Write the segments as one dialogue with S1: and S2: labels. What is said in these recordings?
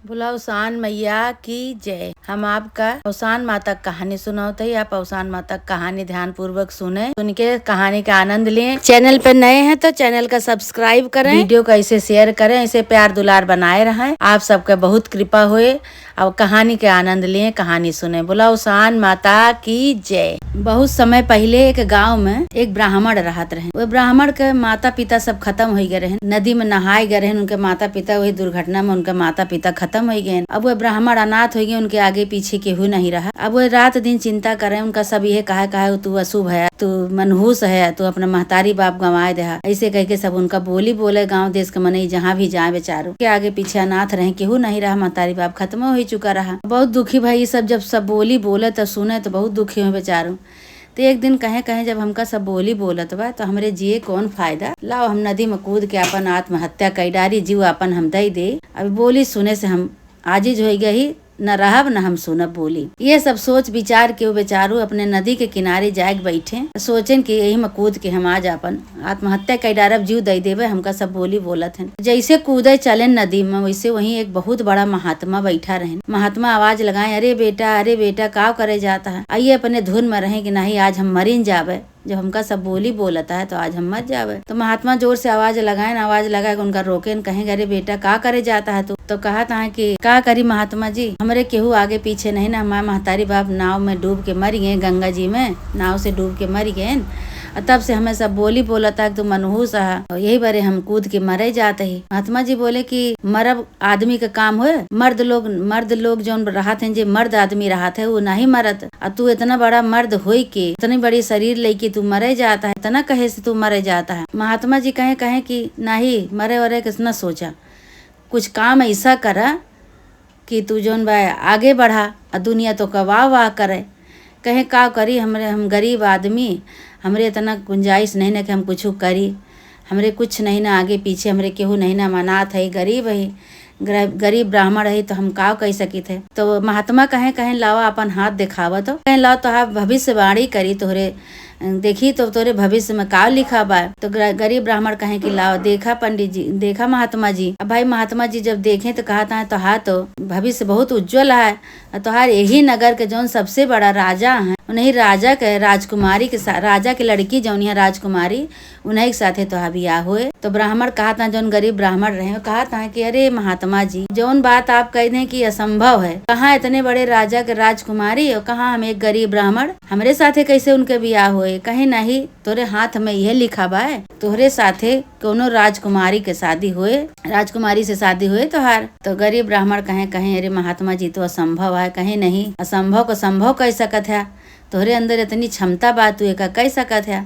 S1: बोला उसान मैया की जय। हम आपका औसान माता कहानी सुनाते ही आप औसान माता कहानी ध्यान पूर्वक सुने, सुन के कहानी का आनंद लें। चैनल पे नए हैं तो चैनल का सब्सक्राइब करें, वीडियो को ऐसे शेयर करें, ऐसे प्यार दुलार बनाए रहें। आप सबका बहुत कृपा हुए और कहानी के आनंद लें, कहानी सुने। बोला उसान माता की जय। बहुत समय पहले एक गांव में एक ब्राह्मण रहत रहे। वो ब्राह्मण के माता पिता सब खत्म हो गए रहे, नदी में नहाए गए रहे। उनके माता पिता वही दुर्घटना में उनके माता पिता खत्म हो गए। अब वो ब्राह्मण अनाथ हो गए, उनके आगे पीछे केहू नहीं रहा। अब वो रात दिन चिंता करे, उनका सब यही कहा तू अशुभ है, तू मनहूस है, तू अपना महतारी बाप गंवाए दे, ऐसे कह के सब उनका बोली बोले। गाँव देश के मनई जहाँ भी जाए बेचारो के आगे पीछे अनाथ रहे, केहू नहीं रहा, महतारी बाप खत्म हो चुका रहा। बहुत दुखी भाई ये सब, जब सब बोली बोले तो सुने तो बहुत दुखी हुए बेचारो। तो एक दिन कहे जब हमका सब बोली बोलत बा तो हमरे जिए कौन फायदा, लाओ हम नदी में कूद के अपन आत्महत्या कई डारी, जीव अपन हम दे दे। अब बोली सुने से हम आजिज हो गई, न रहब न हम सुनब बोली। ये सब सोच विचार के वो बेचारू अपने नदी के किनारे जाके बैठे, सोचें कि यही में कूद के हम आज अपन आत्महत्या कई डारब, जीव दे देवे। हमका सब बोली बोलत हैं। जैसे कूदे चले नदी में, वैसे वहीं एक बहुत बड़ा महात्मा बैठा रहे। महात्मा आवाज लगाए, अरे बेटा का करे जाता है, आइए अपने धुन में रहे कि नहीं आज हम मरीन जावे। जब हमका सब बोली बोलता है तो आज हम मत जावे। तो महात्मा जोर से आवाज लगाए उनका रोके, कहेंगे अरे बेटा का करे जाता है तू। तो कहा था कि का करी महात्मा जी, हमरे केहू आगे पीछे नहीं ना, हमारे महतारी बाप नाव में डूब के मर गए, गंगा जी में नाव से डूब के मर गए। तब से हमें सब बोली बोलता कि तू मनहूस है, और यही बारे हम कूद के मरे जाते ही। महात्मा जी बोले कि मरब आदमी का काम हो, मर्द लोग जो रहत हैं, जो मर्द आदमी रहत है वो नहीं मरत। और तू इतना बड़ा मर्द होई के इतनी बड़ी शरीर लेके तू मरे जाता है, इतना कहे से तू मरे जाता है। महात्मा जी कहे कि नहीं मरे वरे किसना सोचा, कुछ काम ऐसा करा कि तू जोन बा आगे बढ़ा और दुनिया तो का वाह करे। कहे का करी, हम गरीब आदमी, हमरे इतना गुंजाइश नहीं ना कि हम कुछ करी, हमरे कुछ नहीं ना आगे पीछे, हमरे केहू नहीं ना, अनाथ है, गरीब है, गरीब ब्राह्मण है, तो हम का कह सकी थे। तो महात्मा कहे लावा अपन हाथ दिखावा, तो कहे लाओ तो आप भविष्यवाणी करी तोहरे, देखी तो तोरे भविष्य में का लिखा बा। तो गरीब ब्राह्मण कहे कि लाओ देखा पंडित जी, देखा महात्मा जी। अब भाई महात्मा जी जब देखे तो कहा था तो भविष्य बहुत उज्जवल है, तोहार यही नगर के जौन सबसे बड़ा राजा है, उन्हीं राजा के राजकुमारी के राजा के लड़की जौन है राजकुमारी, उन्हीं के साथे तोहार बियाह हुए। तो ब्राह्मण कहा था, जौन गरीब ब्राह्मण रहे, कहा था कि अरे महात्मा जी जौन बात आप कह दें कि असंभव है, कहाँ इतने बड़े राजा के राजकुमारी और कहाँ हम एक गरीब ब्राह्मण, हमरे साथे कैसे उनके बियाह हुए। कहे नहीं, तोरे हाथ में यह लिखा बा तोहरे साथे कोनो राजकुमारी के शादी हुए, राजकुमारी से शादी हुए तोहार। तो गरीब ब्राह्मण कहे अरे महात्मा जी तो असंभव है। कहे नहीं, असंभव को संभव कह सकत है, तोहरे अंदर इतनी क्षमता बात तू एका कह सकत है।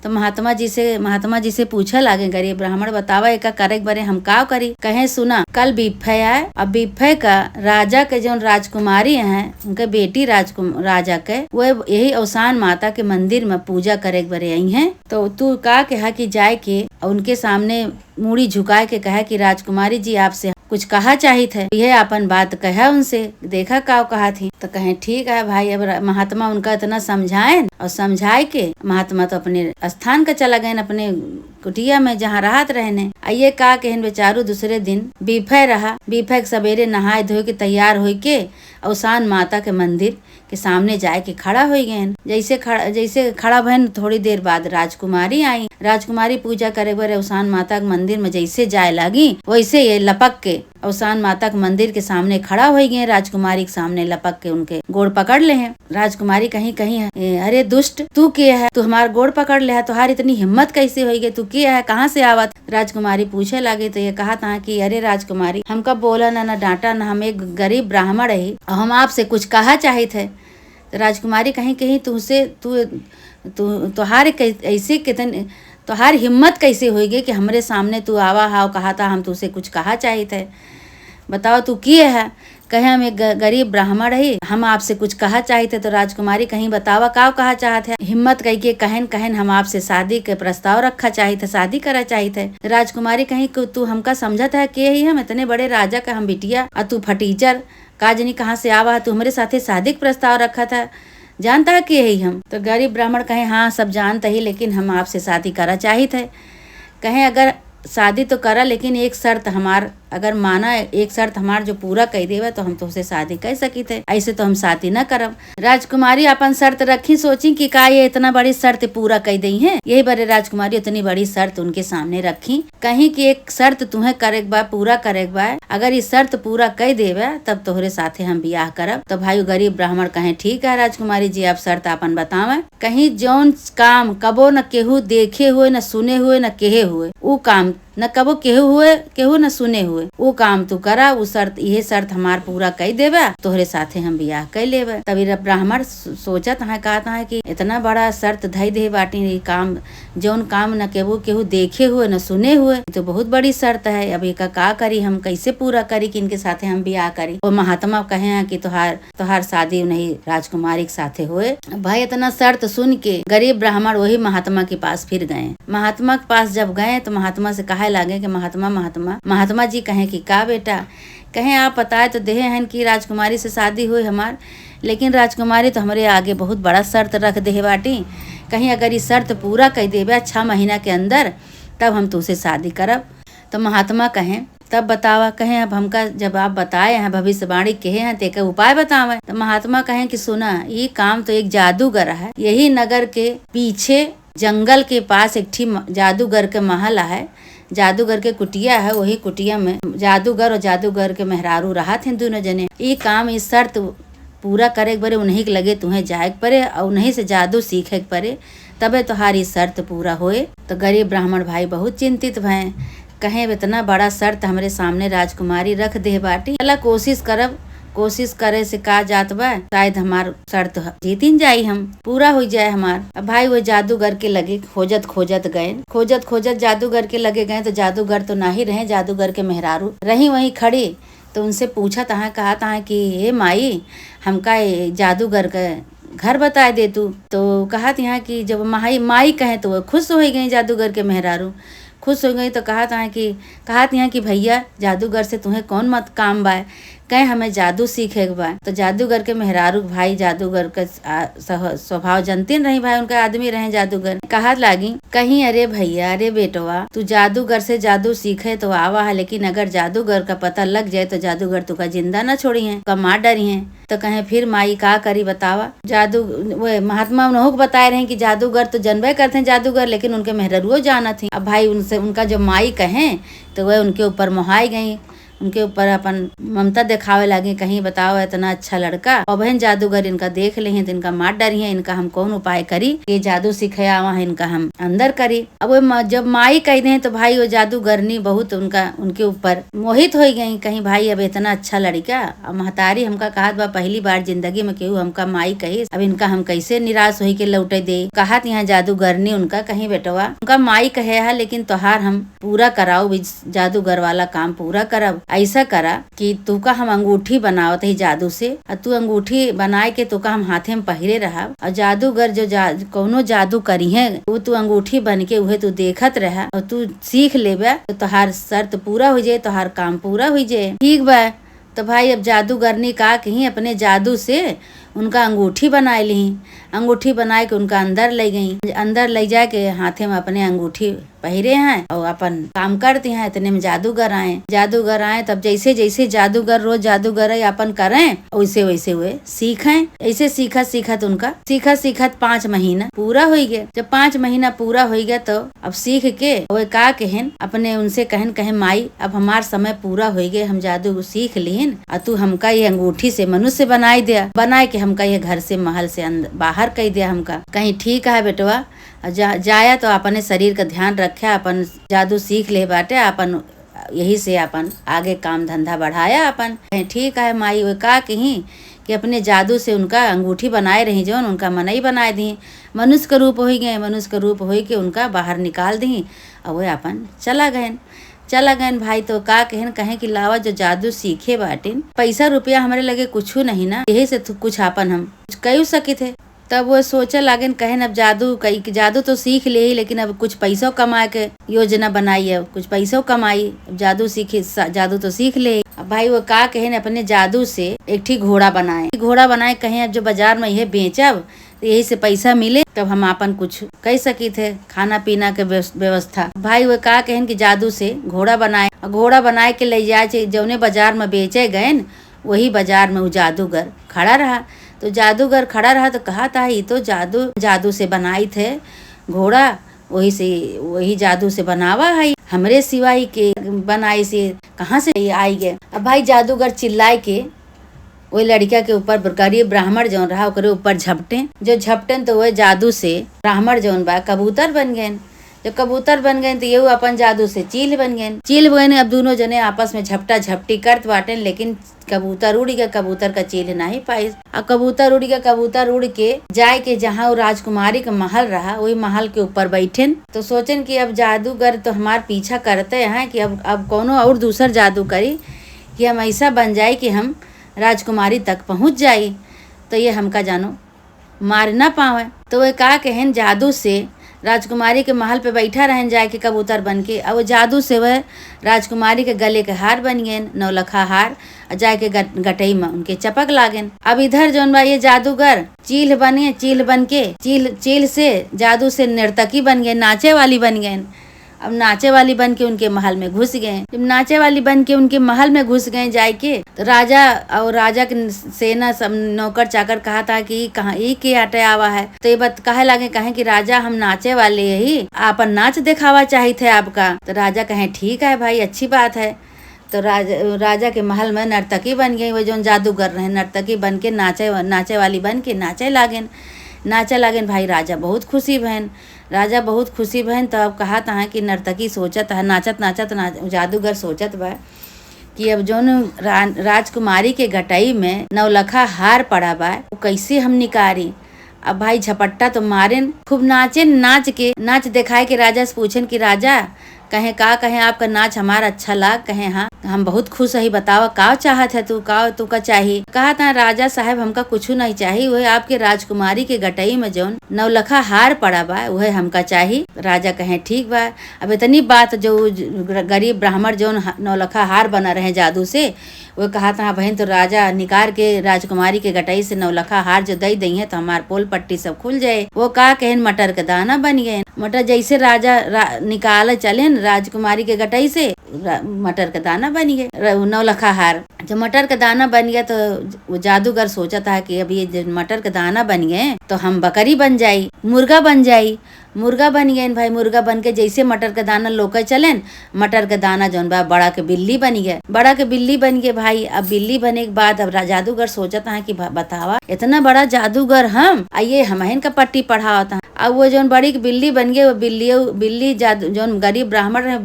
S1: तो महात्मा जी से पूछा लागे गरीब ब्राह्मण, बतावा एका करे बारे हम का करी। कहे सुना, कल बिफे आए, अब बिफे का राजा के जो राजकुमारी है, उनके बेटी राजा के वो यही औसान माता के मंदिर में पूजा करे बारे आई है। तो तू का कहा कि जाए के उनके सामने मूड़ी झुकाए के कहा कि राजकुमारी जी आपसे कुछ कहा चाहिए थे, यह अपन बात कहा उनसे, देखा का कहा थी। तो कहे ठीक है भाई। अब महात्मा उनका इतना समझाए और समझाए के महात्मा तो अपने स्थान का चला गए, अपने कुटिया में जहाँ राहत रहने। आइए का कहन बेचारू दूसरे दिन बीफे रहा, बीफे सवेरे नहाए धोए के तैयार हो के औसान माता के मंदिर के सामने जाए के खड़ा हो गए। जैसे खड़ा भन, थोड़ी देर बाद राजकुमारी आई। राजकुमारी पूजा करे बर औसान माता के मंदिर में जैसे जाए लगी, वैसे ये लपक के औसान माता के मंदिर के सामने खड़ा हो गए। राजकुमारी के सामने लपक के उनके गोड़ पकड़ ले हैं। राजकुमारी कहीं अरे दुष्ट तू के है, तू हमार गोड़ पकड़ ले है, तुहार इतनी हिम्मत कैसे होगी, तू के है, कहाँ से आवत। राजकुमारी पूछे लगे तो ये कहा था कि अरे राजकुमारी हमका बोला ना डांटा ना, हम एक गरीब ब्राह्मण है और हम आपसे कुछ कहा चाहे थे। तो राजकुमारी कहीं तुझसे तुहार ऐसे कितने तुहार हिम्मत कैसे होगी कि हमरे सामने तू आवा हाव, कहा था हम तुझसे कुछ कहा चाहे थे, बताओ तू किए है। कहे हम एक गरीब ब्राह्मण है, हम आपसे कुछ कहा चाहते। तो राजकुमारी कहीं बतावा का कहा चाहते। हिम्मत कह के कहन हम आपसे शादी के प्रस्ताव रखा चाहते, शादी करा चाहते। राजकुमारी कहीं तू हमका समझत है कि हम इतने बड़े राजा का हम बिटिया और तू फटीचर काजनी कहाँ से आवा, तू हमारे साथे शादी का प्रस्ताव रखा था, जानता है कि यही हम। तो गरीब ब्राह्मण कहे हाँ सब जानते ही, लेकिन हम आपसे शादी करा चाहते। कहे अगर शादी तो करा, लेकिन एक शर्त हमार अगर माना एक शर्त हमार जो पूरा कह देवा तो हम तुमसे शादी कर सकी थे, ऐसे तो हम शादी न करब। राजकुमारी अपन शर्त रखी, सोची कि का ये इतना बड़ी शर्त पूरा कर दी है। यही बारे राजकुमारी इतनी बड़ी शर्त उनके सामने रखी, कहीं कि एक शर्त तुम्हें करे बा, पूरा करे बा, अगर ये शर्त पूरा कर देवा तब तोहरे साथे हम बियाह करब। तो भाई गरीब ब्राह्मण कहे ठीक है राजकुमारी जी, आप शर्त अपन बतावे। कहीं जौन काम कबो न केहू देखे हुए न सुने हुए न कहे हुए, वो काम न कबो केहू न सुने हुए, वो काम तू करा। वो शर्त, यह शर्त हमार पूरा कर देवा, तोहरे साथे हम बियाह कर लेवा। तभी ब्राह्मण सोचत है, कहता है कि इतना बड़ा शर्त धई दे बाटी, काम जौन काम न केहू देखे हुए न सुने हुए, तो बहुत बड़ी शर्त है। अब एक का करी, हम कैसे पूरा करी कि इनके साथे हम बियाह करी। वो महात्मा कहे हैं कि तोहार शादी नहीं राजकुमारी के साथे हुए। भाई इतना शर्त सुन के गरीब ब्राह्मण वही महात्मा के पास फिर गए। महात्मा के पास जब गए तो महात्मा से कहे लागे कि महात्मा जी कहे कि का बेटा, कहे आप बताए तो देहे हैं कि राजकुमारी से शादी हुई हमार, लेकिन राजकुमारी तो हमारे आगे बहुत बड़ा शर्त रख दे बाटी। कहीं अगर ये शर्त पूरा कर देवे 6 महीना के अंदर तब हम तुझसे शादी करब। तो महात्मा कहे तब बतावा। कहे अब हमका जब आप बताए हैं, भविष्यवाणी कहे हैं, ते उपाय बतावे। तो महात्मा कहे कि सुना, ये काम तो एक जादूगर है। यही नगर के पीछे जंगल के पास एक ठी जादूगर के महल है, जादूगर के कुटिया है। वही कुटिया में जादूगर और जादूगर के मेहरारू रहा थे दोनों जने। ये काम, इस शर्त पूरा करे के परे, उन्हीं के लगे तुम्हें जाए के परे और उन्हीं से जादू सीखे के परे, तबे तुम्हारी शर्त पूरा होए। तो गरीब ब्राह्मण भाई बहुत चिंतित भय, कहे इतना बड़ा शर्त हमारे सामने राजकुमारी रख दे बाटी, चला कोशिश करब, कोशिश करे से का जात बा, शायद हमार शर्त जीतिन जाई, हम पूरा हो जाए हमार। अब भाई वो जादूगर के लगे खोजत जादूगर के लगे गए तो जादूगर तो ना ही रहे, जादूगर के मेहरारू रही वहीं खड़ी। तो उनसे पूछा तहा, कहा तहा कि हे माई, हमका जादूगर का घर बता दे तू। तो कहा यहाँ कि जब माई कहे तो वो खुश हो गई, जादूगर के मेहरारू खुश हो गई। तो कहा यहाँ कि भैया जादूगर से तुम्हें कौन मत काम बा, कहे हमें जादू सीखे बा। तो जादूगर के मेहरारू भाई जादूगर का स्वभाव जनते रही, भाई उनका आदमी रहे जादूगर। कहा लागी कहीं अरे भैया, अरे बेटवा, तू जादूगर से जादू सीखे तो आवा है, लेकिन अगर जादूगर का पता लग जाए तो जादूगर तुका जिंदा न छोड़ी है, का मार डरी है। तो कहे फिर माई का करी बतावा। वो महात्मा उन्होंने बताए रहे कि जादूगर तो जनबे करते हैं जादूगर, लेकिन उनके मेहरारू जाना थी। अब भाई उनसे उनका जो माई कहे तो वह उनके ऊपर मोहाई गई, उनके ऊपर अपन ममता दिखावे लगे, कहीं बताओ इतना अच्छा लड़का और बहन जादूगर इनका देख ले हैं तो इनका मार डरी है, इनका हम कौन उपाय करी, ये जादू सिखाया वहाँ इनका हम अंदर करी। अब वो जब माई कह दे तो भाई वो जादूगरनी बहुत उनके ऊपर मोहित हो गई, कहीं भाई अब इतना अच्छा लड़का। अब महतारी हमका कहत बा पहली बार जिंदगी में केहू हमका माई कही, अब इनका हम कैसे निराश हो के लौटे दे। कहत यहाँ जादूगरनी उनका, कहीं बेटवा उनका माई कहे है, लेकिन तोहार हम पूरा कराओ, जादूगर वाला काम पूरा करब। ऐसा करा कि तुका हम अंगूठी बनावत ही जादू से, और तू अंगूठी बनाए के तुका हम हाथे में पहिरे रहा, और जादूगर जो कौनो जादू करी है वो तू अंगूठी बन के उहे तू देखत रहा और तू सीख लेबा तो तोहार शर्त पूरा हो जाए, तोहार काम पूरा हो जाए। ठीक बा। तो भाई अब जादूगरनी का कहीं अपने जादू से उनका अंगूठी बनाए ली, अंगूठी बनाए के उनका अंदर ले गई, अंदर ले जाए के हाथे में अपने अंगूठी पहिरे हैं और अपन काम करते हैं। इतने में जादूगर आए तब जैसे जैसे जादूगर रोज जादूगर अपन करें वैसे वैसे हुए सीखें। ऐसे सीखत उनका सीखत 5 महीना पूरा हो गया। जब 5 महीना पूरा हो गया तो अब सीख के वो का कहन अपने उनसे कहे माई अब हमार समय पूरा हो गया, हम जादू सीख लीन और तू हमका ये अंगूठी से मनुष्य बनाए के हमका ये घर से महल से बाहर कह दिया। हमका कहीं ठीक है बेटवा, जाया तो अपने शरीर का ध्यान रखे, अपन जादू सीख ले बाटे, अपन यही से अपन आगे काम धंधा बढ़ाया। अपन ठीक है माई वो का कहीं कि अपने जादू से उनका अंगूठी बनाए रही, जो उनका मनई बनाए दी, मनुष्य का रूप हो गए, मनुष्य का रूप हो के उनका बाहर निकाल दी और वो अपन चला गए भाई। तो का कहे कि लावा जो जादू सीखे बाटिन, पैसा रुपया हमारे लगे कुछ नहीं ना, यही से कुछ अपन हम कह सके थे। तब वो सोचे लागे कहे अब जादू तो सीख ले ही, लेकिन अब कुछ पैसों कमाए के योजना बनाई है, कुछ पैसों कमाई, जादू जादू तो सीख ले। अब भाई वो का कहे अपने जादू से एक ठी घोड़ा बनाए कहे अब जो बाजार में यह बेचब यही से पैसा मिले तब हम अपन कुछ कह सकी थे खाना पीना के व्यवस्था। भाई वो का कहन कि जादू से घोड़ा बनाए, घोड़ा बनाए के ले जाए जौने बाजार में बेचे गए न, वही बाजार में वो जादूगर खड़ा रहा। तो जादूगर खड़ा रहा तो कहा था ये तो जादू से बनाई थे घोड़ा, वही जादू से बनावा है, हमरे सिवाय के बनाई से कहाँ से ये आई गए। अब भाई जादूगर चिल्लाए के वही लड़किया के ऊपर गरीब ब्राह्मण जौन रहा ओकरे ऊपर झपटे, जो झपटन तो वह जादू से ब्राह्मण जौन बा कबूतर बन गए। जो कबूतर बन गए तो ये अपन जादू से चील बन गए। अब दोनों जने आपस में झपटा झपटी करत बाटे, लेकिन कबूतर उड़ गया, कबूतर का चील नहीं पाई। अब कबूतर उड़ गया, कबूतर उड़ के जाए के जहाँ वो राजकुमारी का महल रहा वही महल के ऊपर बैठेन। तो सोचन कि अब जादूगर तो हमार पीछा करते हैं कि अब कोनो और दूसर जादू करी कि हम ऐसा बन जाए कि हम राजकुमारी तक पहुँच जाई, तो ये हमका जानो मार ना पावे। तो वह का कहन जादू से राजकुमारी के महल पे बैठा रहन जाए के कबूतर बन के। अब वो जादू से वह राजकुमारी के गले के हार बन गए, नौलखा हार, जाए के गटई में उनके चपक लागेन। अब इधर जौन बा ये जादूगर चील बन के चील से जादू से नर्तकी बन गए, नाचे वाली बन गए। अब नाचे वाली बन के उनके महल में घुस गए। जब नाचे वाली बन के उनके महल में घुस गए जाए के, तो राजा और राजा के सेना सब नौकर चाकर कहा था कि कहाँ ई के आटे आवा है। तो ये बात कहे लगे, कहे कि राजा हम नाचे वाले ही आपन नाच दिखावा चाहिए थे आपका। तो राजा कहे ठीक है भाई, अच्छी बात है। तो राजा के महल में नर्तकी बन गई, वो जो जादूगर रहे नर्तकी बन के नाचे वाली बन के नाचे लागेन। भाई राजा बहुत खुशी बहन। तो अब कहा था कि नर्तकी सोचत है नाचत जादूगर सोचत बा कि अब जोन राजकुमारी के गटई में नौलखा हार पड़ा बा वो कैसे हम निकारी। अब भाई झपट्टा तो मारेन, खूब नाच दिखाए के राजा से पूछन कि राजा कहे आपका नाच हमारा अच्छा लाग। कहे हाँ हम बहुत खुश है, बतावा का चाहत है तू का चाहिए। कहा था राजा साहब हमका कुछ नहीं चाहिए, वह आपके राजकुमारी के गटई में जौन नौलखा हार पड़ा बा वह हमका चाहिए। राजा कहे ठीक बा। अब इतनी बात जो गरीब ब्राह्मण जौन नौलखा हार बना रहे जादू से, वो कहा था बहन तो राजा निकार के राजकुमारी के गटई से नौलखा हार जो दई दई है तो हमार पोल पट्टी सब खुल जाए। वो का कहन मटर का दाना बन गए। मटर जैसे राजा निकाल चले राजकुमारी के गटई से मटर का दाना बन गए नौलखा हार। जब मटर का दाना बन गया तो वो जादूगर सोचा था कि अब ये मटर का दाना बन गए तो हम बकरी बन जाई, मुर्गा बन गए भाई। मुर्गा बन के जैसे मटर का दाना लोके चलेन, मटर का दाना जौन बा बड़ा के बिल्ली बन गए भाई। अब बिल्ली बने के बाद अब जादूगर सोचता है कि बतावा इतना बड़ा जादूगर हम आइए हमहन का पट्टी पढ़ावता। अब वो जौन बड़ी बिल्ली बन गए, वो बिल्ली जौन गरीब ब्राह्मण रहे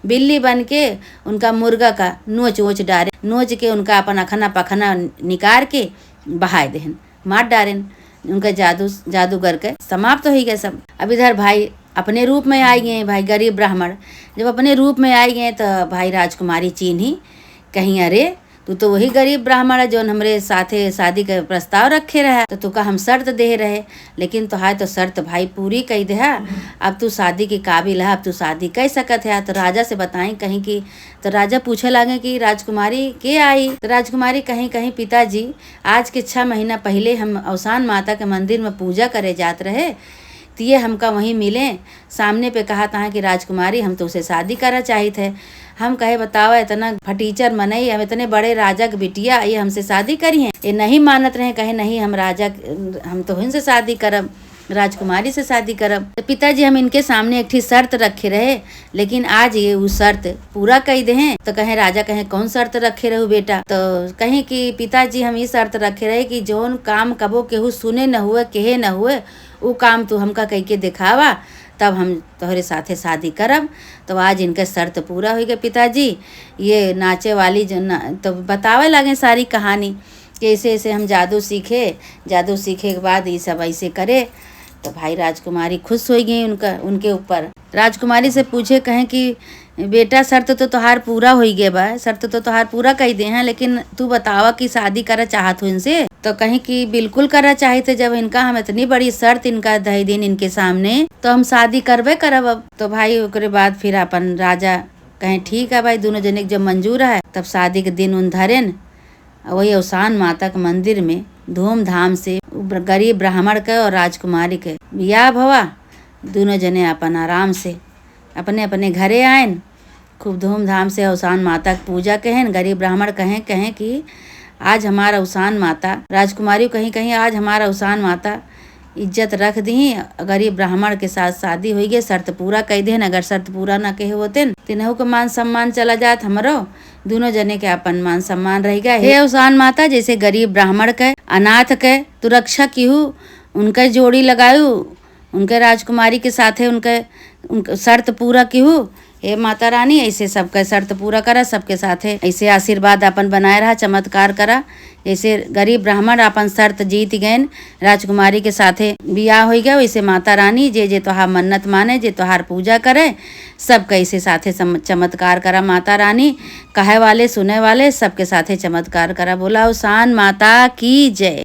S1: बिल्ली बन के उनका मुर्गा का नोच डारे, नोच के उनका अपन अखना पखना निकाल के बहाय देहन, मार डारेन। उनका जादूगर के समाप्त हो ही गए सब। अब इधर भाई अपने रूप में आई गए भाई गरीब ब्राह्मण। जब अपने रूप में आई गए तो भाई राजकुमारी चिन्ही, कहीं अरे तू तो वही गरीब ब्राह्मण है जो हमरे साथे शादी का प्रस्ताव रखे रहा, तो तुका हम शर्त दे रहे, लेकिन तो तो शर्त भाई पूरी कही दे। अब तू शादी के काबिल है, अब तू शादी कह सकत है। तो राजा से बताई कहीं की। तो राजा पूछे लगे कि राजकुमारी के आई। तो राजकुमारी कहीं पिताजी आज के 6 महीना पहले हम अवसान माता के मंदिर में पूजा करे जात रहे, तो ये हमका वहीं मिले। सामने पे कहा था कि राजकुमारी हम तो उसे शादी करा चाहिए थे। हम कहे बतावा इतना फटीचर मनई, हम इतने बड़े राजा के बिटिया ये हमसे शादी करी है। ये नहीं मानत रहे, कहे नहीं हम तो इनसे शादी करब, राजकुमारी से शादी करब। तो पिताजी हम इनके सामने एक शर्त रखे रहे, लेकिन आज ये वो शर्त पूरा कही दे हैं। तो कहे राजा कहे कौन शर्त रखे रहे बेटा। तो कहे कि पिताजी हम ये शर्त रखे रहे कि जोन काम कबो केहू सुने न हुए कहे न हुए वो काम तू हमका कह के दिखावा, तब हम तोहरे साथे शादी करब। तो आज इनके शर्त पूरा हो गया पिताजी। ये नाचे वाली जो तो बतावे लगे सारी कहानी कि ऐसे हम जादू सीखे के बाद ये सब ऐसे करे। तो भाई राजकुमारी खुश हो गई उनके ऊपर। राजकुमारी से पूछे कहें कि बेटा शर्त तो तोहार पूरा हो गया बा, शर्त तो तोहार पूरा कही दे हैं, लेकिन तू बतावा कि शादी करा चाहत हो इनसे। तो कहीं कि बिल्कुल करा चाहते, जब इनका हम इतनी बड़ी शर्त इनका दे दिन इनके सामने तो हम शादी करबे करब अब। तो भाई ओकरे बाद फिर अपन राजा कहें ठीक है भाई, दोनों जने जब मंजूर है तब शादी के दिन उन धरेन वही अवसान माता के मंदिर में धूमधाम से गरीब ब्राह्मण के और राजकुमारी के बियाह भवा। दोनों जने अपन आराम से अपने अपने घरे आयन। खूब धूमधाम से अवसान माता की पूजा कहें। गरीब ब्राह्मण कहें कि आज हमारा अवसान माता, राजकुमारी कहीं आज हमारा अवसान माता इज्जत रख दी। गरीब ब्राह्मण के साथ शादी हुई गई, शर्त पूरा कह देन। अगर शर्त पूरा ना कहे होते तिन्हों के मान सम्मान चला जात हमरो। दोनों जने के अपन मान सम्मान रह गया। हे अवसान माता, जैसे गरीब ब्राह्मण के अनाथ के तू रक्षा किहू, उनके जोड़ी लगायू, उनके राजकुमारी के साथे उनके शर्त पूरा किहू। हे माता रानी, ऐसे सबका शर्त पूरा करा, सबके साथे ऐसे आशीर्वाद अपन बनाए रहा, चमत्कार करा। जैसे गरीब ब्राह्मण अपन शर्त जीत गए, राजकुमारी के साथे बियाह हो गया, वैसे माता रानी जे तोहार मन्नत माने, जे तोहार पूजा करे, सब कैसे साथे चमत्कार करा। माता रानी कहे वाले सुने वाले सबके साथे चमत्कार करा। बोला अवसान माता की जय।